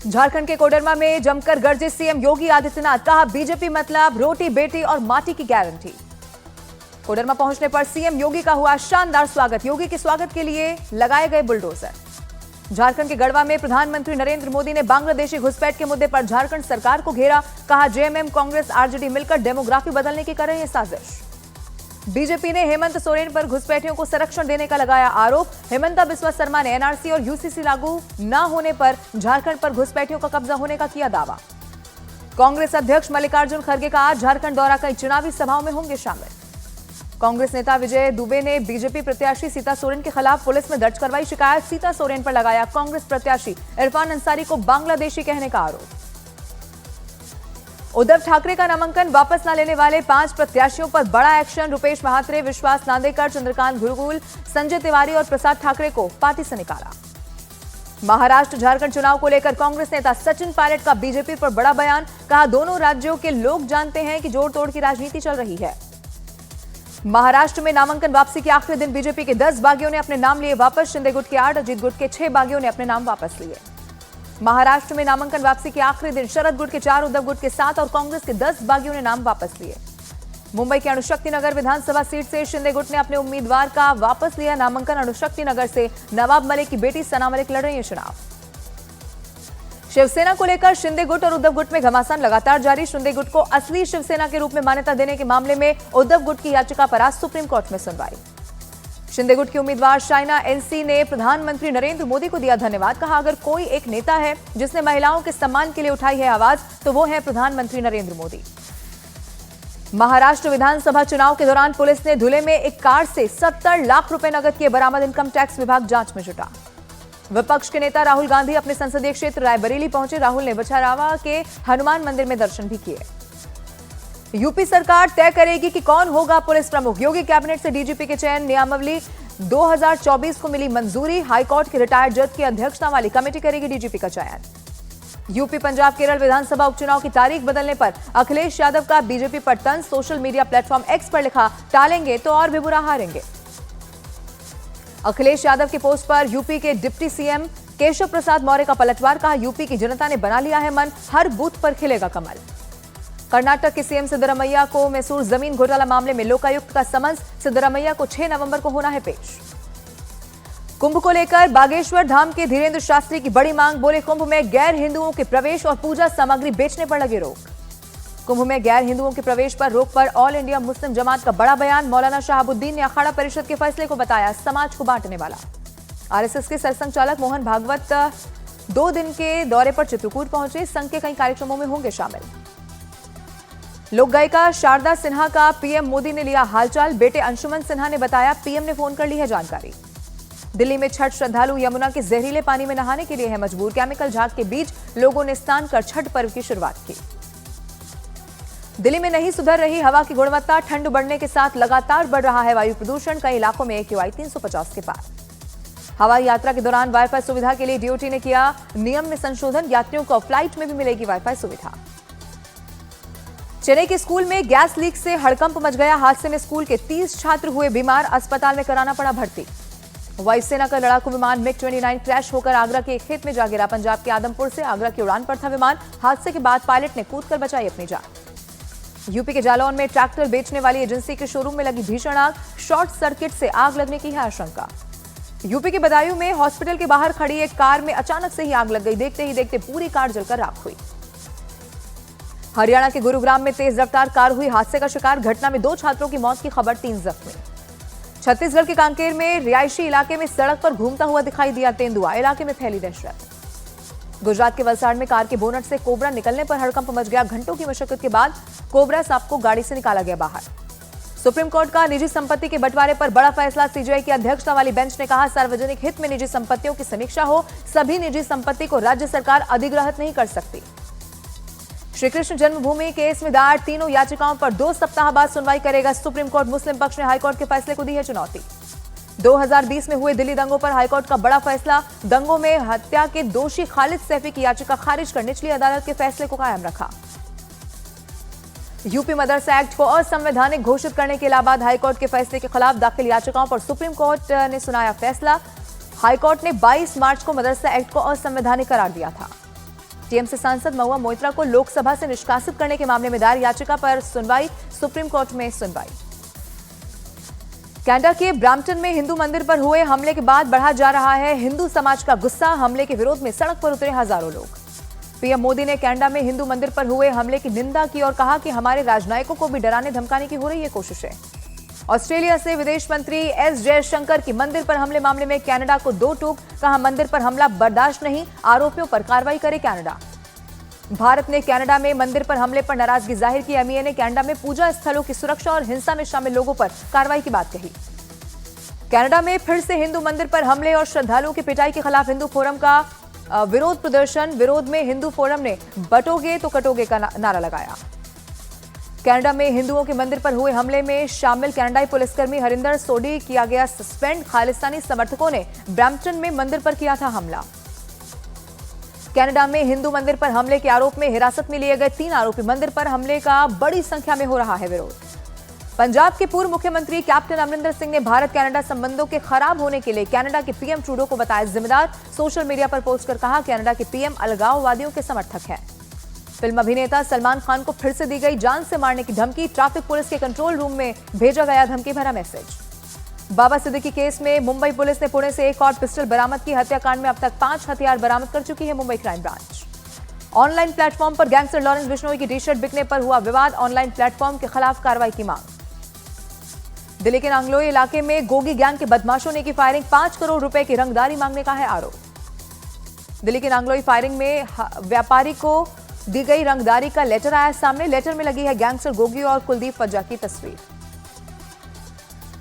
झारखंड के कोडरमा में जमकर गरजे सीएम योगी आदित्यनाथ, कहा बीजेपी मतलब रोटी बेटी और माटी की गारंटी। कोडरमा पहुंचने पर सीएम योगी का हुआ शानदार स्वागत। योगी के स्वागत के लिए लगाए गए बुलडोजर। झारखंड के गढ़वा में प्रधानमंत्री नरेंद्र मोदी ने बांग्लादेशी घुसपैठ के मुद्दे पर झारखंड सरकार को घेरा, कहा जेएमएम कांग्रेस आरजेडी मिलकर डेमोग्राफी बदलने की कर रही है साजिश। बीजेपी ने हेमंत सोरेन पर घुसपैठियों को संरक्षण देने का लगाया आरोप। हेमंता बिस्वा शर्मा ने एनआरसी और यूसीसी लागू न होने पर झारखंड पर घुसपैठियों का कब्जा होने का किया दावा। कांग्रेस अध्यक्ष मल्लिकार्जुन खड़गे का आज झारखंड दौरा, कई चुनावी सभाओं में होंगे शामिल। कांग्रेस नेता विजय दुबे ने बीजेपी प्रत्याशी सीता सोरेन के खिलाफ पुलिस में दर्ज करवाई शिकायत। सीता सोरेन पर लगाया कांग्रेस प्रत्याशी इरफान अंसारी को बांग्लादेशी कहने का आरोप। उद्धव ठाकरे का नामांकन वापस न लेने वाले 5 प्रत्याशियों पर बड़ा एक्शन। रुपेश महात्रे, विश्वास नांदेकर, चंद्रकांत गुरुकुल, संजय तिवारी और प्रसाद ठाकरे को पार्टी से निकाला। महाराष्ट्र झारखंड चुनाव को लेकर कांग्रेस नेता सचिन पायलट का बीजेपी पर बड़ा बयान, कहा दोनों राज्यों के लोग जानते हैं कि जोड़ तोड़ की राजनीति चल रही है। महाराष्ट्र में नामांकन वापसी के आखिरी दिन बीजेपी के 10 बागियों ने अपने नाम लिए वापस। शिंदे गुट के 8, अजीत गुट के 6 बागियों ने अपने नाम वापस लिए। महाराष्ट्र में नामांकन वापसी के आखिरी दिन शरद गुट के 4, उद्धव गुट के 7 और कांग्रेस के 10 बागियों ने नाम वापस लिए। मुंबई के अणुशक्ति नगर विधानसभा सीट से शिंदे गुट ने अपने उम्मीदवार का वापस लिया नामांकन। अणुशक्ति नगर से नवाब मलिक की बेटी सना मलिक लड़ रही है चुनाव। शिवसेना को लेकर शिंदे गुट और उद्धव गुट में घमासान लगातार जारी। शिंदे गुट को असली शिवसेना के रूप में मान्यता देने के मामले में उद्धव गुट की याचिका पर आज सुप्रीम कोर्ट में सुनवाई। शिंदे गुट की उम्मीदवार शाइना एनसी ने प्रधानमंत्री नरेंद्र मोदी को दिया धन्यवाद, कहा अगर कोई एक नेता है जिसने महिलाओं के सम्मान के लिए उठाई है आवाज तो वो है प्रधानमंत्री नरेंद्र मोदी। महाराष्ट्र विधानसभा चुनाव के दौरान पुलिस ने धुले में एक कार से 70 लाख रुपए नकद किए बरामद। इनकम टैक्स विभाग जांच में जुटा। विपक्ष के नेता राहुल गांधी अपने संसदीय क्षेत्र रायबरेली पहुंचे। राहुल ने बछारावा के हनुमान मंदिर में दर्शन भी किए। यूपी सरकार तय करेगी कि कौन होगा पुलिस प्रमुख। योगी कैबिनेट से डीजीपी के चयन नियमावली 2024 को मिली मंजूरी। हाईकोर्ट के रिटायर्ड जज की अध्यक्षता वाली कमेटी करेगी डीजीपी का चयन। यूपी पंजाब केरल विधानसभा उपचुनाव की तारीख बदलने पर अखिलेश यादव का बीजेपी पर तंज। सोशल मीडिया प्लेटफॉर्म एक्स पर लिखा, टालेंगे तो और भी बुरा हारेंगे। अखिलेश यादव के पोस्ट पर यूपी के डिप्टी सीएम केशव प्रसाद मौर्य का पलटवार, कहा यूपी की जनता ने बना लिया है मन, हर बूथ पर खिलेगा कमल। कर्नाटक के सीएम सिद्धरामैया को मैसूर जमीन घोटाला मामले में लोकायुक्त का समन्स। सिद्धरामैया को 6 नवंबर को होना है पेश। कुंभ को लेकर बागेश्वर धाम के धीरेन्द्र शास्त्री की बड़ी मांग, बोले कुंभ में गैर हिंदुओं के प्रवेश और पूजा सामग्री बेचने पर लगे रोक। कुंभ में गैर हिंदुओं के प्रवेश पर रोक पर ऑल इंडिया मुस्लिम जमात का बड़ा बयान। मौलाना शहाबुद्दीन ने अखाड़ा परिषद के फैसले को बताया समाज को बांटने वाला। आरएसएस के सरसंघचालक मोहन भागवत 2 दिन के दौरे पर चित्रकूट पहुंचे। संघ के कई कार्यक्रमों में होंगे शामिल। लोक गायिका शारदा सिन्हा का पीएम मोदी ने लिया हालचाल। बेटे अंशुमन सिन्हा ने बताया पीएम ने फोन कर ली है जानकारी। दिल्ली में छठ श्रद्धालु यमुना के जहरीले पानी में नहाने के लिए है मजबूर। केमिकल झाग के बीच लोगों ने स्नान कर छठ पर्व की शुरुआत की। दिल्ली में नहीं सुधर रही हवा की गुणवत्ता। ठंड बढ़ने के साथ लगातार बढ़ रहा है वायु प्रदूषण। कई इलाकों में AQI 350 के पार। हवाई यात्रा के दौरान वाईफाई सुविधा के लिए डीओटी ने किया नियम में संशोधन। यात्रियों को फ्लाइट में भी मिलेगी वाईफाई सुविधा। चेन्नई के स्कूल में गैस लीक से हड़कंप मच गया। हादसे में स्कूल के 30 छात्र हुए बीमार, अस्पताल में कराना पड़ा भर्ती। वायुसेना का लड़ाकू विमान MiG-29 क्रैश होकर आगरा के एक खेत में जा गिरा। पंजाब के आदमपुर से आगरा की उड़ान पर था विमान। हादसे के बाद पायलट ने कूदकर बचाई अपनी जान। यूपी के जालौन में ट्रैक्टर बेचने वाली एजेंसी के शोरूम में लगी भीषण आग। शॉर्ट सर्किट से आग लगने की है आशंका। यूपी के बदायूं में हॉस्पिटल के बाहर खड़ी एक कार में अचानक से ही आग लग गई। देखते ही देखते पूरी कार जलकर राख हुई। हरियाणा के गुरुग्राम में तेज रफ्तार कार हुई हादसे का शिकार। घटना में 2 छात्रों की मौत की खबर, 3 जख्मी। छत्तीसगढ़ के कांकेर में रिहायशी इलाके में सड़क पर घूमता हुआ दिखाई दिया तेंदुआ। इलाके में फैली दहशत। गुजरात के वलसाड़ में कार के बोनट से कोबरा निकलने पर हड़कंप मच गया। घंटों की मशक्कत के बाद कोबरा सांप को गाड़ी से निकाला गया बाहर। सुप्रीम कोर्ट का निजी संपत्ति के बंटवारे पर बड़ा फैसला। सीजीआई की अध्यक्षता वाली बेंच ने कहा सार्वजनिक हित में निजी संपत्तियों की समीक्षा हो। सभी निजी संपत्ति को राज्य सरकार अधिग्रहित नहीं कर सकती। श्रीकृष्ण जन्मभूमि केस में दायर तीनों याचिकाओं पर 2 सप्ताह बाद सुनवाई करेगा सुप्रीम कोर्ट। मुस्लिम पक्ष ने हाईकोर्ट के फैसले को दी है चुनौती। 2020 में हुए दिल्ली दंगों पर हाईकोर्ट का बड़ा फैसला। दंगों में हत्या के दोषी खालिद सैफी की याचिका खारिज कर निचली अदालत के फैसले को कायम रखा। यूपी मदरसा एक्ट को असंवैधानिक घोषित करने के इलाहाबाद हाईकोर्ट के फैसले के खिलाफ दाखिल याचिकाओं पर सुप्रीम कोर्ट ने सुनाया फैसला। हाईकोर्ट ने 22 मार्च को मदरसा एक्ट को असंवैधानिक करार दिया था। टीएमसी सांसद महुआ मोइत्रा को लोकसभा से निष्कासित करने के मामले में दायर याचिका पर सुनवाई, सुप्रीम कोर्ट में सुनवाई। कनाडा के ब्रैम्पटन में हिंदू मंदिर पर हुए हमले के बाद बढ़ा जा रहा है हिंदू समाज का गुस्सा। हमले के विरोध में सड़क पर उतरे हजारों लोग। पीएम मोदी ने कनाडा में हिंदू मंदिर पर हुए हमले की निंदा की और कहा कि हमारे राजनयिकों को भी डराने धमकाने की हो रही है कोशिशें। ऑस्ट्रेलिया से विदेश मंत्री एस जयशंकर की मंदिर पर हमले मामले में कनाडा को दो टूक, कहा मंदिर पर हमला बर्दाश्त नहीं, आरोपियों पर कार्रवाई करे कनाडा। भारत ने कनाडा में मंदिर पर हमले पर नाराजगी जाहिर की। एमईए ने कनाडा में पूजा स्थलों की सुरक्षा और हिंसा में शामिल लोगों पर कार्रवाई की बात कही। कनाडा में फिर से हिंदू मंदिर पर हमले और श्रद्धालुओं की पिटाई के खिलाफ हिंदू फोरम का विरोध प्रदर्शन। विरोध में हिंदू फोरम ने बटोगे तो कटोगे का नारा लगाया। कनाडा में हिंदुओं के मंदिर पर हुए हमले में शामिल कनाडाई पुलिसकर्मी हरिंदर सोडी किया गया सस्पेंड। खालिस्तानी समर्थकों ने ब्रैम्पटन में मंदिर पर किया था हमला। कनाडा में हिंदू मंदिर पर हमले के आरोप में हिरासत में लिए गए 3 आरोपी। मंदिर पर हमले का बड़ी संख्या में हो रहा है विरोध। पंजाब के पूर्व मुख्यमंत्री कैप्टन अमरिंदर सिंह ने भारत कनाडा संबंधों के खराब होने के लिए कनाडा के पीएम ट्रूडो को बताया जिम्मेदार। सोशल मीडिया पर पोस्ट कर कहा कनाडा के पीएम अलगाववादियों के समर्थक हैं। फिल्म अभिनेता सलमान खान को फिर से दी गई जान से मारने की धमकी। ट्रैफिक पुलिस के कंट्रोल रूम में भेजा गया धमकी भरा मैसेज। बाबा सिद्दीकी केस में मुंबई पुलिस ने पुणे से एक और पिस्टल बरामद की। हत्याकांड में अब तक 5 हथियार बरामद कर चुकी है Mumbai crime branch. Online platform पर गैंगस्टर लॉरेंस बिश्नोई की टी-शर्ट बिकने पर हुआ विवाद। ऑनलाइन प्लेटफॉर्म के खिलाफ कार्रवाई की मांग। दिल्ली के नांगलोई इलाके में गोगी गैंग के बदमाशों ने की फायरिंग। 5 करोड़ रुपए की रंगदारी मांगने का है आरोप। दिल्ली के नांगलोई फायरिंग में व्यापारी को दी गई रंगदारी का लेटर आया सामने। लेटर में लगी है गैंगस्टर गोगी और कुलदीप फज्जा की तस्वीर।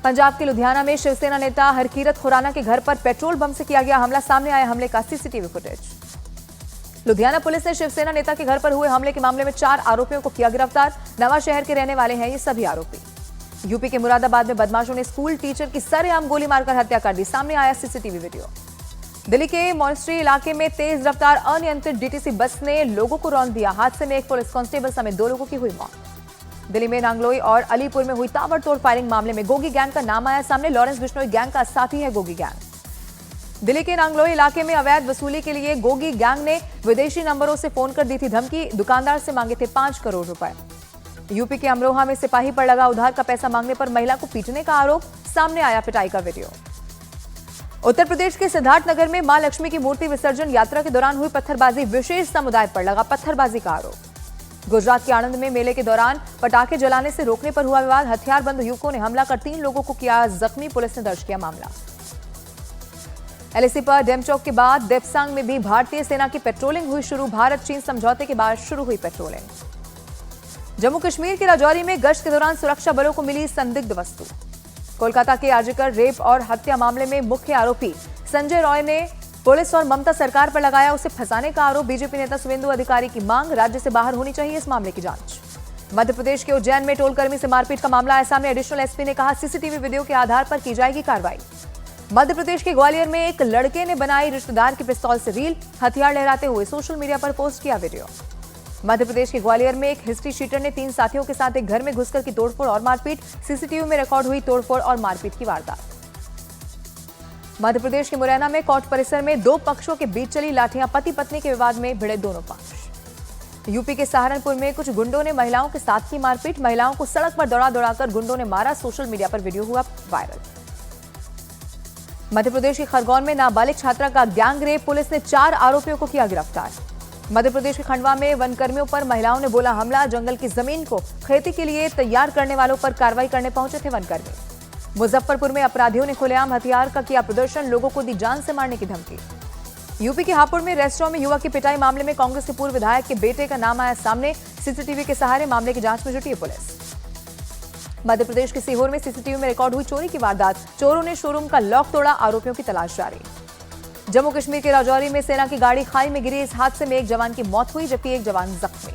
पंजाब के लुधियाना में शिवसेना नेता हरकीरत खुराना के घर पर पेट्रोल बम से किया गया हमला। सामने आया हमले का सीसीटीवी फुटेज। लुधियाना पुलिस ने शिवसेना नेता के घर पर हुए हमले के मामले में 4 आरोपियों को किया गिरफ्तार। नवा शहर के रहने वाले हैं ये सभी आरोपी। यूपी के मुरादाबाद में बदमाशों ने स्कूल टीचर की सरेआम गोली मारकर हत्या कर दी। सामने आया सीसीटीवी वीडियो। दिल्ली के मॉनेस्ट्री इलाके में तेज रफ्तार अनियंत्रित डीटीसी बस ने लोगों को रौंद दिया। हादसे में एक पुलिस कांस्टेबल समेत 2 लोगों की हुई मौत। दिल्ली में नांगलोई और अलीपुर में हुई ताबड़तोड़ फायरिंग मामले में गोगी गैंग का नाम आया सामने। लॉरेंस बिश्नोई गैंग का साथी है गोगी गैंग। दिल्ली के नांगलोई इलाके में अवैध वसूली के लिए गोगी गैंग ने विदेशी नंबरों से फोन कर दी थी धमकी। दुकानदार से मांगे थे 5 करोड़ रुपए। यूपी के अमरोहा में सिपाही पर लगा उधार का पैसा मांगने पर महिला को पीटने का आरोप। सामने आया पिटाई का वीडियो। उत्तर प्रदेश के सिद्धार्थनगर में मां लक्ष्मी की मूर्ति विसर्जन यात्रा के दौरान हुई पत्थरबाजी। विशेष समुदाय पर लगा पत्थरबाजी का आरोप। गुजरात के आणंद में मेले के दौरान पटाखे जलाने से रोकने पर हुआ विवाद। हथियारबंद युवकों ने हमला कर 3 लोगों को किया जख्मी। पुलिस ने दर्ज किया मामला। एलएसी पर डेमचौक के बाद देपसांग में भी भारतीय सेना की पेट्रोलिंग हुई शुरू। भारत चीन समझौते के बाद शुरू हुई पेट्रोलिंग। जम्मू कश्मीर के राजौरी में गश्त के दौरान सुरक्षा बलों को मिली संदिग्ध वस्तु। कोलकाता के आर्जिकर रेप और हत्या मामले में मुख्य आरोपी संजय रॉय ने पुलिस और ममता सरकार पर लगाया उसे फंसाने का आरोप। बीजेपी नेता सुवेंदु अधिकारी की मांग, राज्य से बाहर होनी चाहिए इस मामले की जांच। मध्य प्रदेश के उज्जैन में टोलकर्मी से मारपीट का मामला आया सामने। एडिशनल एसपी ने कहा सीसीटीवी वीडियो के आधार पर की जाएगी कार्रवाई। मध्य प्रदेश के ग्वालियर में एक लड़के ने बनाई रिश्तेदार की पिस्तौल से रील। हथियार लहराते हुए सोशल मीडिया पर पोस्ट किया वीडियो। मध्य प्रदेश के ग्वालियर में एक हिस्ट्री शीटर ने 3 साथियों के साथ एक घर में घुसकर की तोड़फोड़ और मारपीट। सीसीटीवी में रिकॉर्ड हुई तोड़फोड़ और मारपीट की वारदात। मध्य प्रदेश के मुरैना में कोर्ट परिसर में 2 पक्षों के बीच चली लाठियां। पति पत्नी के विवाद में भिड़े दोनों पक्ष। यूपी के सहारनपुर में कुछ गुंडों ने महिलाओं के साथ की मारपीट। महिलाओं को सड़क पर दौड़ा दौड़ाकर गुंडों ने मारा। सोशल मीडिया पर वीडियो हुआ वायरल। मध्य प्रदेश के खरगोन में नाबालिग छात्रा का गैंग रेप। पुलिस ने 4 आरोपियों को किया गिरफ्तार। मध्य प्रदेश के खंडवा में वनकर्मियों पर महिलाओं ने बोला हमला। जंगल की जमीन को खेती के लिए तैयार करने वालों पर कार्रवाई करने पहुंचे थे वनकर्मी। मुजफ्फरपुर में अपराधियों ने खुलेआम हथियार का किया प्रदर्शन। लोगों को दी जान से मारने की धमकी। यूपी के हापुड़ में रेस्टोरेंट में युवक की पिटाई मामले में कांग्रेस के पूर्व विधायक के बेटे का नाम आया सामने। सीसीटीवी के सहारे मामले की जांच में जुटी है पुलिस। मध्य प्रदेश के सीहोर में सीसीटीवी में रिकॉर्ड हुई चोरी की वारदात। चोरों ने शोरूम का लॉक तोड़ा। आरोपियों की तलाश जारी। जम्मू कश्मीर के राजौरी में सेना की गाड़ी खाई में गिरी। इस हादसे में एक जवान की मौत हुई जबकि एक जवान जख्मी।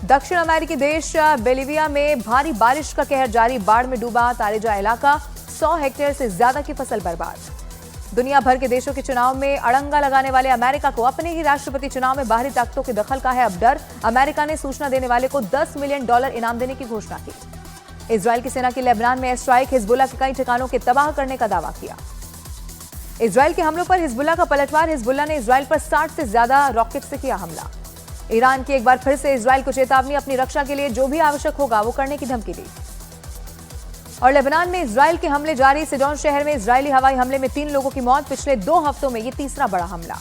दक्षिण अमेरिकी देश बोलिविया में भारी बारिश का कहर जारी। बाढ़ में डूबा तारेजा इलाका। 100 हेक्टेयर से ज्यादा की फसल बर्बाद। दुनिया भर के देशों के चुनाव में अड़ंगा लगाने वाले अमेरिका को अपने ही राष्ट्रपति चुनाव में बाहरी ताकतों के दखल का है अब डर। अमेरिका ने सूचना देने वाले को $10 मिलियन इनाम देने की घोषणा की। इजरायल की सेना की लेबनान में एयर स्ट्राइक। हिजबुल्लाह के कई ठिकानों के तबाह करने का दावा किया। इजरायल के हमलों पर हिजबुल्लाह का पलटवार। हिजबुल्लाह ने इजरायल पर 60 से ज्यादा रॉकेट से किया हमला। ईरान की एक बार फिर से इजराइल को चेतावनी, अपनी रक्षा के लिए जो भी आवश्यक होगा वो करने की धमकी दी। और लेबनान में इजराइल के हमले जारी, सिडोन शहर में इजरायली हवाई हमले में 3 लोगों की मौत, पिछले 2 हफ्तों में ये तीसरा बड़ा हमला।